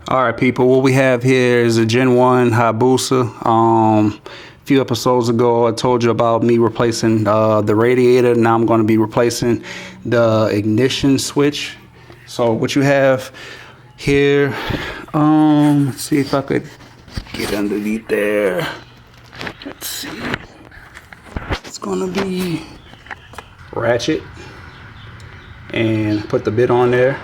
All right, people, what we have here is a Gen I Hayabusa. A few episodes ago, I told you about me replacing the radiator. Now I'm going to be replacing the ignition switch. So what you have here, let's see if I could get underneath there. Let's see. It's going to be ratchet, and put the bit on there.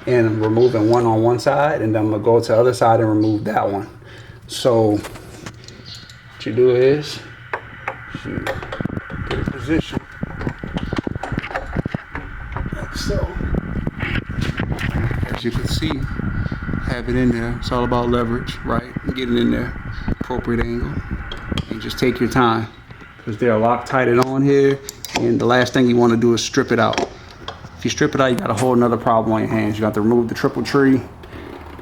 And I'm removing one on one side, and then I'm gonna go to the other side and remove that one. So what you do is you get a position like so. As you can see, have it in there. It's all about leverage, right? Get it in there, appropriate angle, and just take your time, because they're Loctited on here, and the last thing you want to do is strip it out. If you strip it out, you got a whole nother problem on your hands. You got to remove the triple tree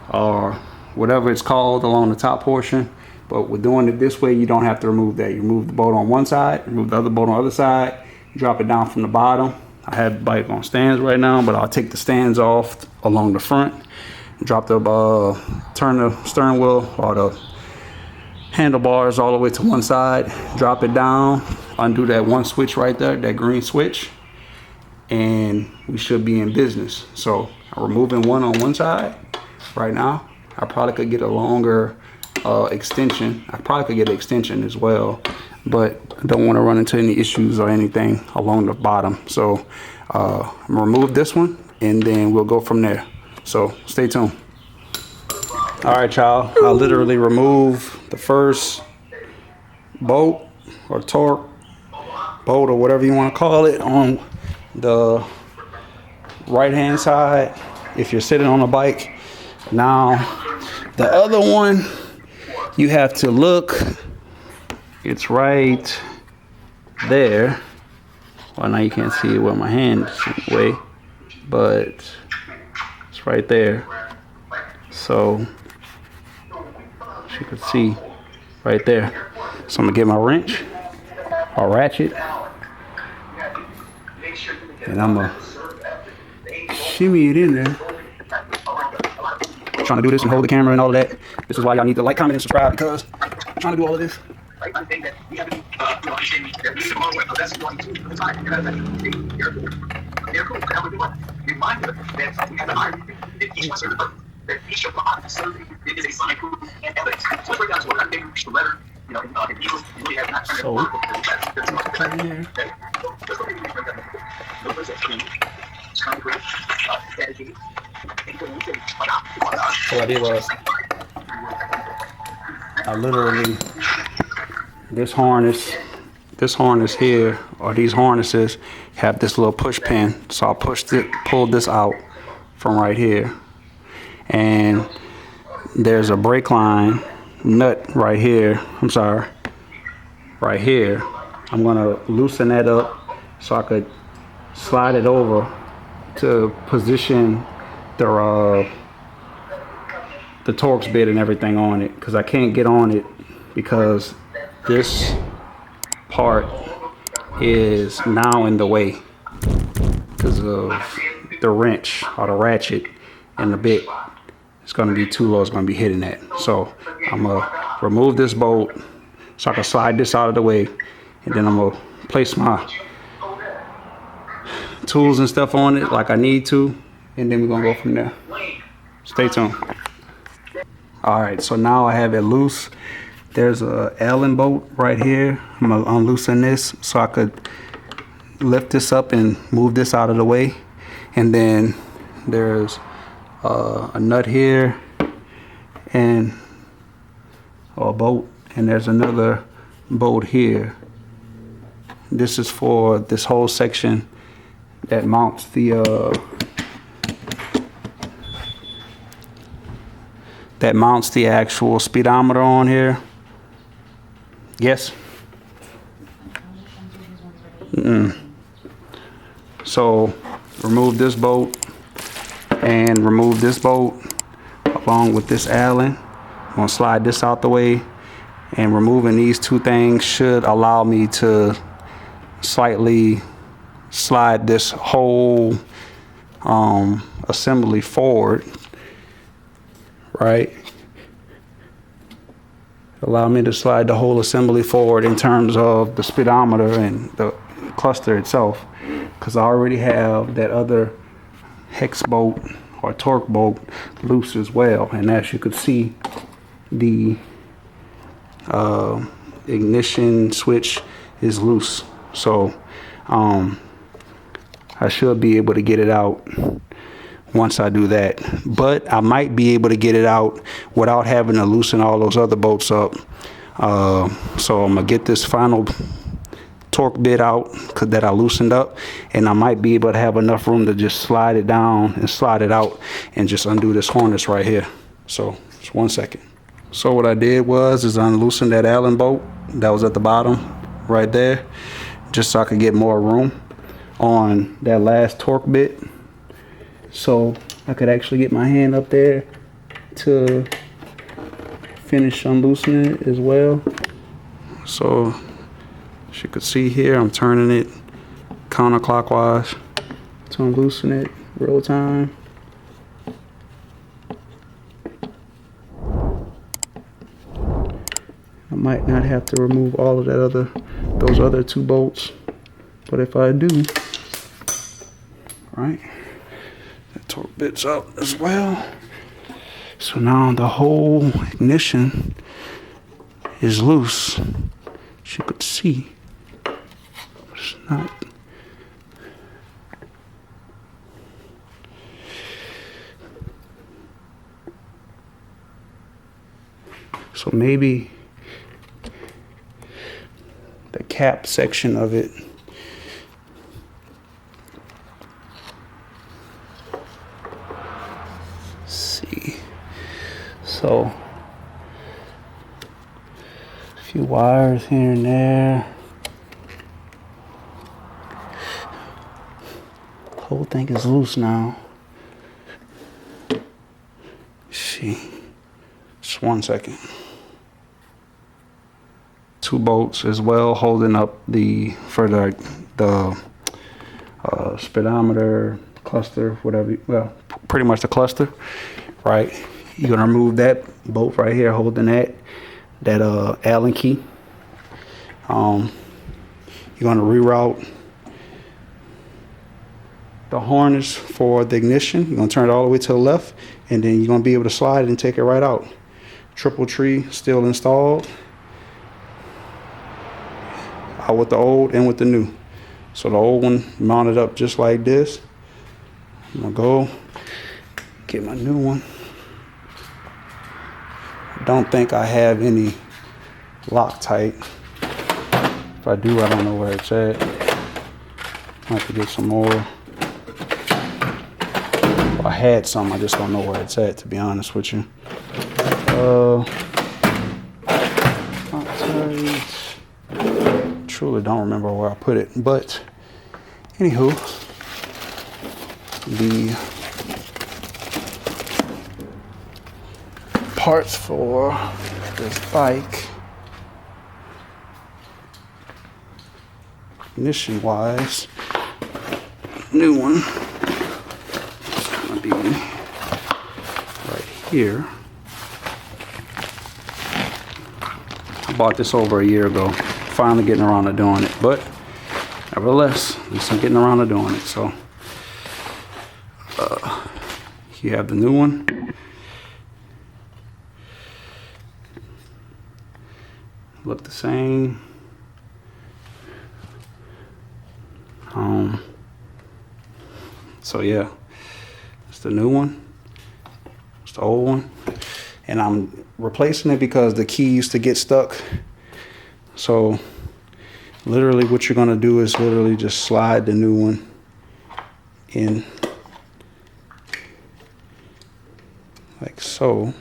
or whatever it's called along the top portion. But with doing it this way, you don't have to remove that. You remove the bolt on one side, remove the other bolt on the other side, drop it down from the bottom. I have the bike on stands right now, but I'll take the stands off along the front, drop the turn the steering wheel or the handlebars all the way to one side, drop it down, undo that one switch right there, that green switch, and we should be in business. So I'm removing one on one side right now. I probably could get a longer extension. I probably could get an extension as well, but I don't want to run into any issues or anything along the bottom. So I'm gonna remove this one, and then we'll go from there. So stay tuned. All right, y'all, I literally remove the first bolt or torque bolt or whatever you want to call it on the right hand side if you're sitting on a bike. Now the other one, you have to look, it's right there. Well, now you can't see it with my hand is in the way, but it's right there. So as you can see right there. So I'm gonna get my wrench or ratchet, and I'm gonna shimmy it in there. I'm trying to do this and hold the camera and all of that. This is why y'all need to like, comment, and subscribe, because I'm trying to do all of this. So, what I did was, I literally, this harness here, or these harnesses have this little push pin. So I pulled this out from right here, and there's a brake line nut right here. I'm sorry, right here. I'm gonna loosen that up so I could slide it over to position the Torx bit and everything on it, because I can't get on it because this part is now in the way because of the wrench or the ratchet and the bit. It's going to be too low, it's going to be hitting that. So I'm going to remove this bolt so I can slide this out of the way, and then I'm going to place my tools and stuff on it like I need to, and then we're going to go from there. Stay tuned. Alright, so now I have it loose. There's a Allen bolt right here. I'm going to unloosen this so I could lift this up and move this out of the way. And then there's a nut here and a bolt, and there's another bolt here. This is for this whole section that mounts the actual speedometer on here. Yes. So remove this bolt and remove this bolt along with this Allen. I'm gonna slide this out the way, and removing these two things should allow me to slightly slide this whole assembly forward, right? Allow me to slide the whole assembly forward in terms of the speedometer and the cluster itself, because I already have that other hex bolt or torque bolt loose as well. And as you can see, the ignition switch is loose. So I should be able to get it out once I do that, but I might be able to get it out without having to loosen all those other bolts up. So I'm gonna get this final torque bit out that I loosened up, and I might be able to have enough room to just slide it down and slide it out and just undo this harness right here. So just 1 second. So what I did is unloosen that Allen bolt that was at the bottom right there, just so I could get more room on that last torque bit, so I could actually get my hand up there to finish unloosening it as well. So as you can see here, I'm turning it counterclockwise to unloosen it real time. I might not have to remove all of those other two bolts, but if I do, right, that torque bit's up as well. So now the whole ignition is loose, as you could see. It's not. So maybe the cap section of it so a few wires here and there. The whole thing is loose now. See, just 1 second. Two bolts as well holding up the speedometer, cluster, whatever, well, pretty much the cluster, right? You're gonna remove that bolt right here holding that Allen key. You're gonna reroute the harness for the ignition. You're gonna turn it all the way to the left, and then you're gonna be able to slide it and take it right out. Triple tree still installed, out with the old and with the new. So the old one mounted up just like this. I'm gonna go get my new one. Don't think I have any Loctite. If I do, I don't know where it's at. I have to get some more. Well, I had some, I just don't know where it's at, to be honest with you. Loctite. Truly don't remember where I put it, but anywho, the parts for this bike, ignition wise, new one is gonna be right here. I bought this over a year ago, finally getting around to doing it, but nevertheless, at least I'm getting around to doing it. So you have the new one. Look the same. So yeah, it's the new one, it's the old one, and I'm replacing it because the key used to get stuck. So literally what you're gonna do is literally just slide the new one in like so.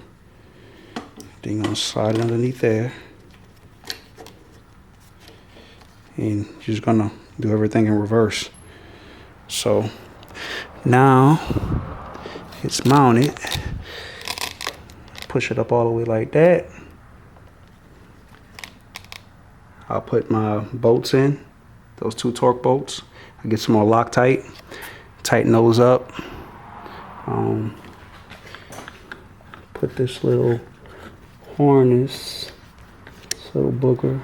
Then you're gonna slide it underneath there, and you're just gonna do everything in reverse. So now it's mounted. Push it up all the way like that. I'll put my bolts in, those 2 torque bolts. I get some more Loctite, tighten those up. Put this little harness, this little booger.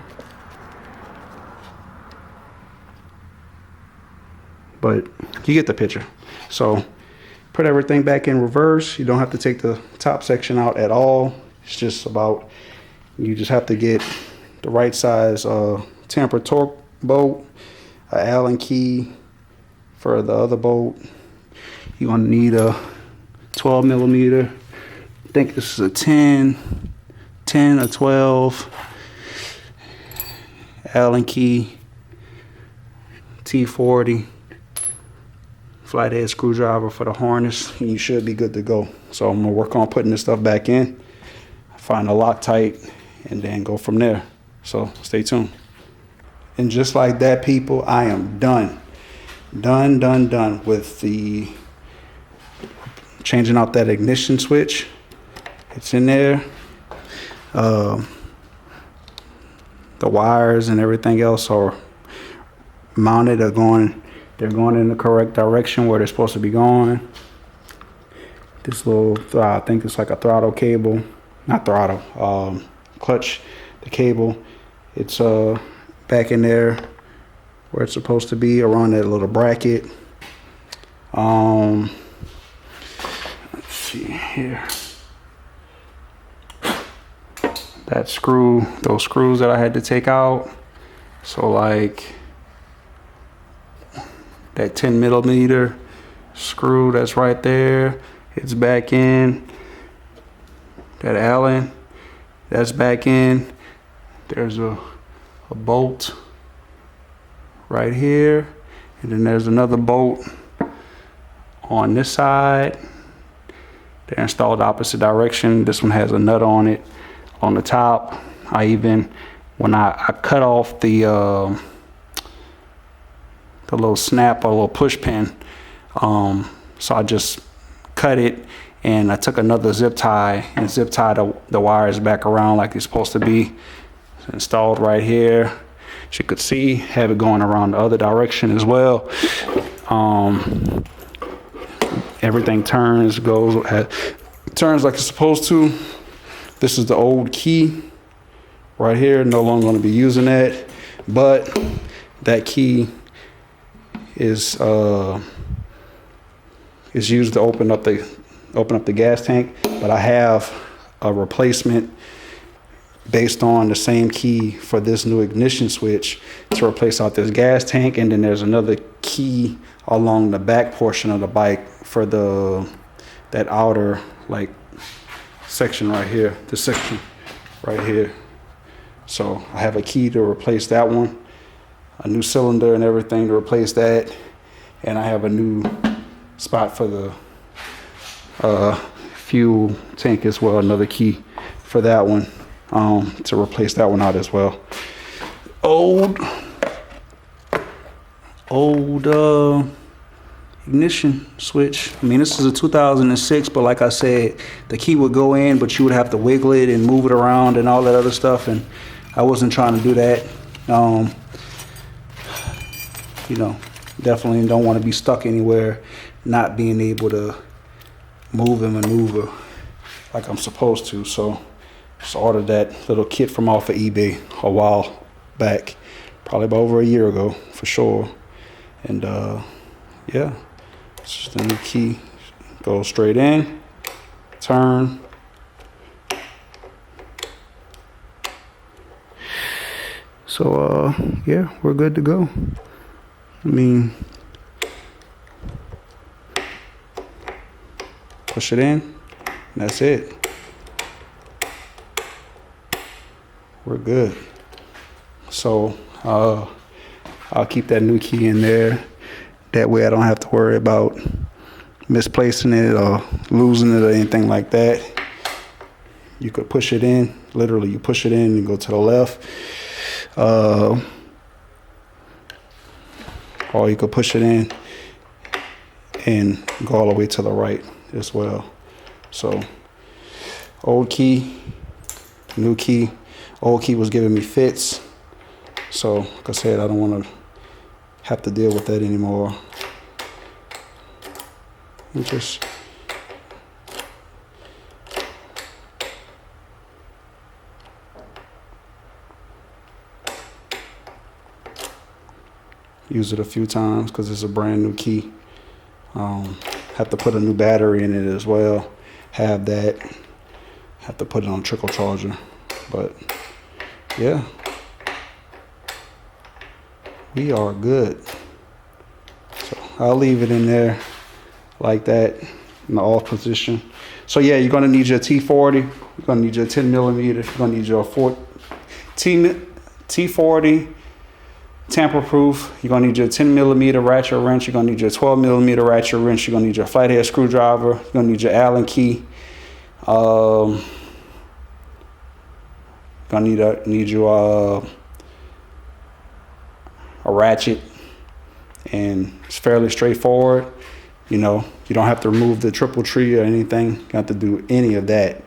But you get the picture. So put everything back in reverse. You don't have to take the top section out at all. It's just about, you just have to get the right size tamper torque bolt, an Allen key for the other bolt. You're gonna need a 12 millimeter. I think this is a 10 or 12. Allen key, T40. Flathead screwdriver for the harness, and you should be good to go. So I'm gonna work on putting this stuff back in, find the Loctite, and then go from there. So stay tuned. And just like that, people, I am done with the changing out that ignition switch. It's in there. The wires and everything else are mounted, they're going in the correct direction where they're supposed to be going. This little, I think it's like a throttle cable, not throttle, clutch, the cable. It's back in there where it's supposed to be, around that little bracket. Let's see here. That screw, those screws that I had to take out. So like that 10 millimeter screw that's right there, it's back in. That Allen, that's back in. There's a bolt right here, and then there's another bolt on this side. They're installed opposite direction. This one has a nut on it on the top. I even, when I cut off the little snap or little push pin, so I just cut it, and I took another zip tie and zip tied the wires back around like it's supposed to be. It's installed right here. As you could see, have it going around the other direction as well. Everything turns like it's supposed to. This is the old key right here. No longer going to be using that, but that key is used to open up the gas tank. But I have a replacement based on the same key for this new ignition switch to replace out this gas tank, and then there's another key along the back portion of the bike for that outer like section right here, this section right here. So I have a key to replace that one, a new cylinder and everything to replace that, and I have a new spot for the fuel tank as well, another key for that one, to replace that one out as well. Old ignition switch. I mean, this is a 2006, but like I said, the key would go in, but you would have to wiggle it and move it around and all that other stuff, and I wasn't trying to do that. You know, definitely don't want to be stuck anywhere not being able to move and maneuver like I'm supposed to. So just ordered that little kit from off of eBay a while back, probably about over a year ago for sure. And yeah, it's just a new key. Go straight in, turn. So yeah, we're good to go. I mean, push it in, and that's it. We're good. So I'll keep that new key in there. That way I don't have to worry about misplacing it or losing it or anything like that. You could push it in. Literally, you push it in and go to the left. or you could push it in and go all the way to the right as well. So old key, new key. Old key was giving me fits, so like I said, I don't want to have to deal with that anymore. And just use it a few times because it's a brand new key. Have to put a new battery in it as well. Have to put it on trickle charger. But yeah, we are good. So I'll leave it in there like that in the off position. So yeah, you're gonna need your T40. You're gonna need your 10 millimeter. You're gonna need your T40 tamper proof. You're gonna need your 10 millimeter ratchet wrench. You're gonna need your 12 millimeter ratchet wrench. You're gonna need your flathead screwdriver. You're gonna need your Allen key. Gonna need you a ratchet, and it's fairly straightforward. You know, you don't have to remove the triple tree or anything. You don't have to do any of that.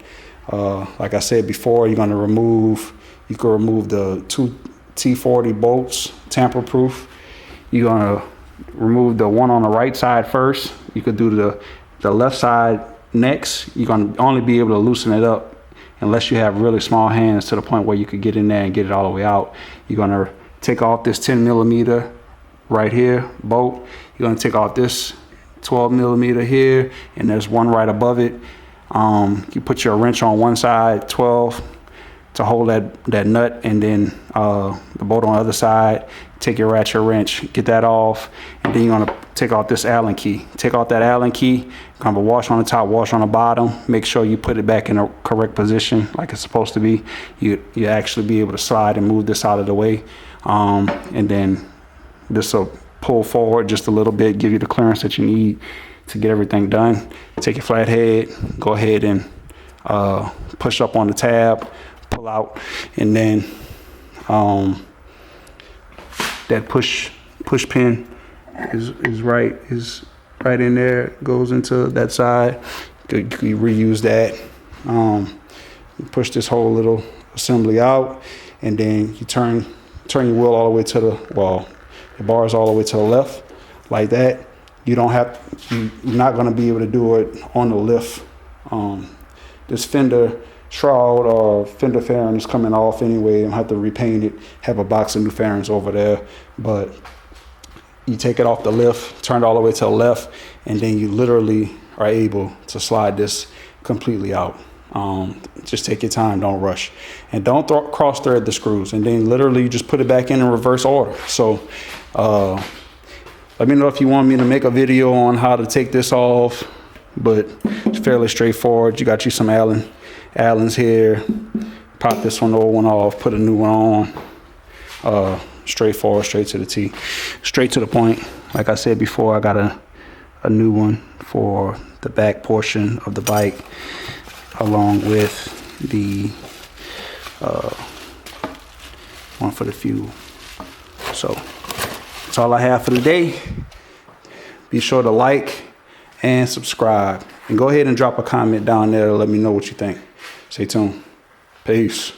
Like I said before, you can remove the two T40 bolts, tamper proof. You're gonna remove the one on the right side first. You could do the left side next. You're gonna only be able to loosen it up unless you have really small hands to the point where you could get in there and get it all the way out. You're gonna take off this 10 millimeter right here bolt. You're gonna take off this 12 millimeter here, and there's one right above it. You put your wrench on one side, 12, to hold that nut, and then the bolt on the other side. Take your ratchet wrench, get that off, and then you're gonna take off this Allen key. Take off that Allen key, kind of wash on the top, wash on the bottom. Make sure you put it back in the correct position like it's supposed to be. You actually be able to slide and move this out of the way, and then this will pull forward just a little bit, give you the clearance that you need to get everything done. Take your flathead, go ahead and push up on the tab, pull out, and then that push pin is right in there. It goes into that side. You can reuse that. You push this whole little assembly out, and then you turn your wheel all the way to the bars all the way to the left, like that. You're not going to be able to do it on the lift. This fender shroud or fender fairing is coming off anyway. I'm have to repaint it, have a box of new fairings over there. But you take it off the lift, turn it all the way to the left, and then you literally are able to slide this completely out. Just take your time, don't rush, and don't cross thread the screws, and then literally you just put it back in reverse order. So let me know if you want me to make a video on how to take this off, but it's fairly straightforward. You got you some Allens here. Pop this one, old one off, put a new one on. Straightforward, straight to the T, straight to the point. Like I said before, I got a new one for the back portion of the bike, along with the one for the fuel. So that's all I have for today. Be sure to like and subscribe, and go ahead and drop a comment down there to let me know what you think. Stay tuned. Peace.